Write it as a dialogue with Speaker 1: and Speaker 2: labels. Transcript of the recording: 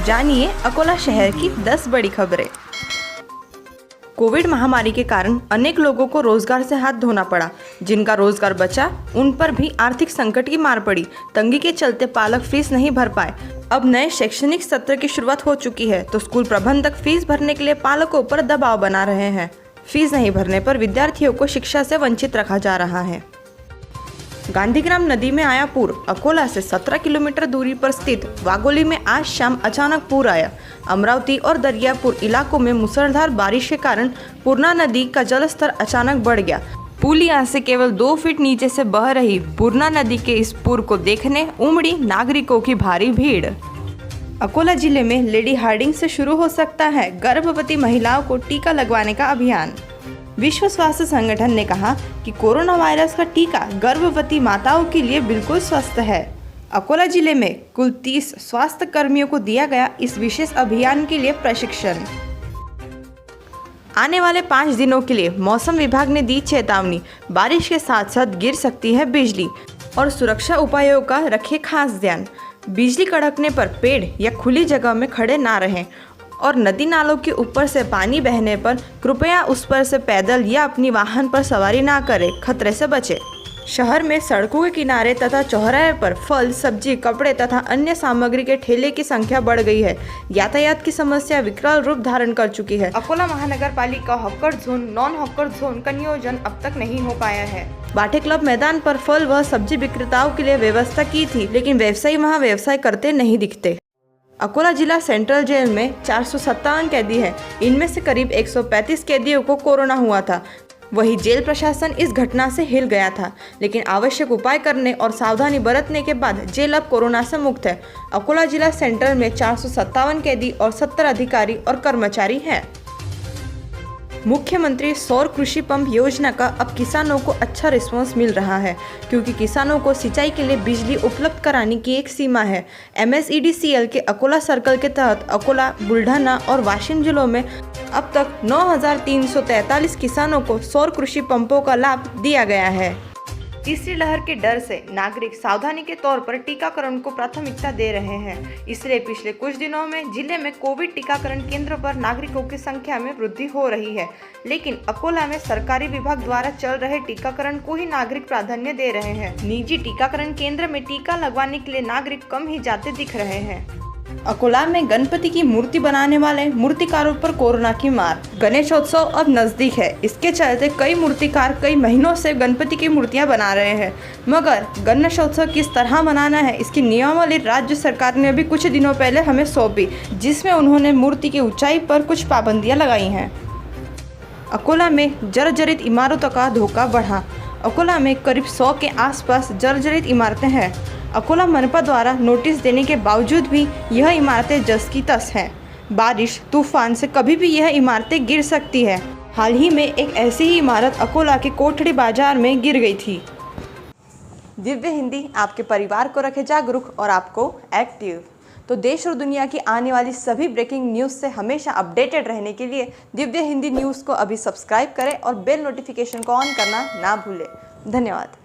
Speaker 1: जानिए अकोला शहर की 10 बड़ी खबरें। कोविड महामारी के कारण अनेक लोगों को रोजगार से हाथ धोना पड़ा। जिनका रोजगार बचा उन पर भी आर्थिक संकट की मार पड़ी। तंगी के चलते पालक फीस नहीं भर पाए। अब नए शैक्षणिक सत्र की शुरुआत हो चुकी है तो स्कूल प्रबंधक फीस भरने के लिए पालकों पर दबाव बना रहे हैं। फीस नहीं भरने पर विद्यार्थियों को शिक्षा से वंचित रखा जा रहा है। गांधीग्राम नदी में आया पूर। अकोला से 17 किलोमीटर दूरी पर स्थित वागोली में आज शाम अचानक पूर आया। अमरावती और दरियापुर इलाकों में मूसलाधार बारिश के कारण पूर्णा नदी का जलस्तर अचानक बढ़ गया। पुलिया से केवल 2 फीट नीचे से बह रही पूर्णा नदी के इस पूर को देखने उमड़ी नागरिकों की भारी भीड़। अकोला जिले में लेडी हार्डिंग से शुरू हो सकता है गर्भवती महिलाओं को टीका लगवाने का अभियान। विश्व स्वास्थ्य संगठन ने कहा कि कोरोना वायरस का टीका गर्भवती माताओं के लिए बिल्कुल स्वस्थ है। अकोला जिले में कुल 30 स्वास्थ्य कर्मियों को दिया गया इस विशेष अभियान के लिए प्रशिक्षण। आने वाले 5 दिनों के लिए मौसम विभाग ने दी चेतावनी। बारिश के साथ साथ गिर सकती है बिजली और सुरक्षा उपायों का रखें खास ध्यान। बिजली कड़कने पर पेड़ या खुली जगह में खड़े ना रहें और नदी नालों के ऊपर से पानी बहने पर कृपया उस पर से पैदल या अपनी वाहन पर सवारी ना करें, खतरे से बचें। शहर में सड़कों के किनारे तथा चौराहे पर फल, सब्जी, कपड़े तथा अन्य सामग्री के ठेले की संख्या बढ़ गई है। यातायात की समस्या विकराल रूप धारण कर चुकी है। अकोला महानगर पालिका hawker zone, non hawker zone का नियोजन अब तक नहीं हो पाया है। बाटे क्लब मैदान पर फल व सब्जी विक्रेताओं के लिए व्यवस्था की थी, लेकिन व्यवसायी वहाँ व्यवसाय करते नहीं दिखते। अकोला जिला सेंट्रल जेल में 457 कैदी हैं। इनमें से करीब 135 कैदियों को कोरोना हुआ था। वही जेल प्रशासन इस घटना से हिल गया था, लेकिन आवश्यक उपाय करने और सावधानी बरतने के बाद जेल अब कोरोना से मुक्त है। अकोला जिला सेंट्रल में 457 कैदी और 70 अधिकारी और कर्मचारी हैं। मुख्यमंत्री सौर कृषि पंप योजना का अब किसानों को अच्छा रिस्पांस मिल रहा है, क्योंकि किसानों को सिंचाई के लिए बिजली उपलब्ध कराने की एक सीमा है। MSEDCL के अकोला सर्कल के तहत अकोला, बुल्ढाना और वाशिम जिलों में अब तक 9,343 किसानों को सौर कृषि पंपों का लाभ दिया गया है। तीसरी लहर के डर से नागरिक सावधानी के तौर पर टीकाकरण को प्राथमिकता दे रहे हैं। इसलिए पिछले कुछ दिनों में जिले में कोविड टीकाकरण केंद्र पर नागरिकों की संख्या में वृद्धि हो रही है, लेकिन अकोला में सरकारी विभाग द्वारा चल रहे टीकाकरण को ही नागरिक प्राधान्य दे रहे हैं। निजी टीकाकरण केंद्र में टीका लगवाने के लिए नागरिक कम ही जाते दिख रहे हैं। अकोला में गणपति की मूर्ति बनाने वाले मूर्तिकारों पर कोरोना की मार। गणेशोत्सव अब नजदीक है, इसके चलते कई मूर्तिकार कई महीनों से गणपति की मूर्तियां बना रहे हैं, मगर गणेशोत्सव किस तरह मनाना है इसकी नियमावली राज्य सरकार ने अभी कुछ दिनों पहले हमें सौंपी, जिसमें उन्होंने मूर्ति की ऊंचाई पर कुछ पाबंदियां लगाई हैं। अकोला में जर्जरित इमारतों का धोखा बढ़ा। अकोला में करीब 100 के आसपास जर्जरित इमारतें हैं। अकोला मनपा द्वारा नोटिस देने के बावजूद भी यह इमारतें जस की तस हैं। बारिश, तूफान से कभी भी यह इमारतें गिर सकती है। हाल ही में एक ऐसी ही इमारत अकोला के कोठड़ी बाजार में गिर गई थी। दिव्य हिंदी आपके परिवार को रखे जागरूक और आपको एक्टिव। तो देश और दुनिया की आने वाली सभी ब्रेकिंग न्यूज़ से हमेशा अपडेटेड रहने के लिए दिव्य हिंदी न्यूज़ को अभी सब्सक्राइब करें और बेल नोटिफिकेशन को ऑन करना ना भूलें। धन्यवाद।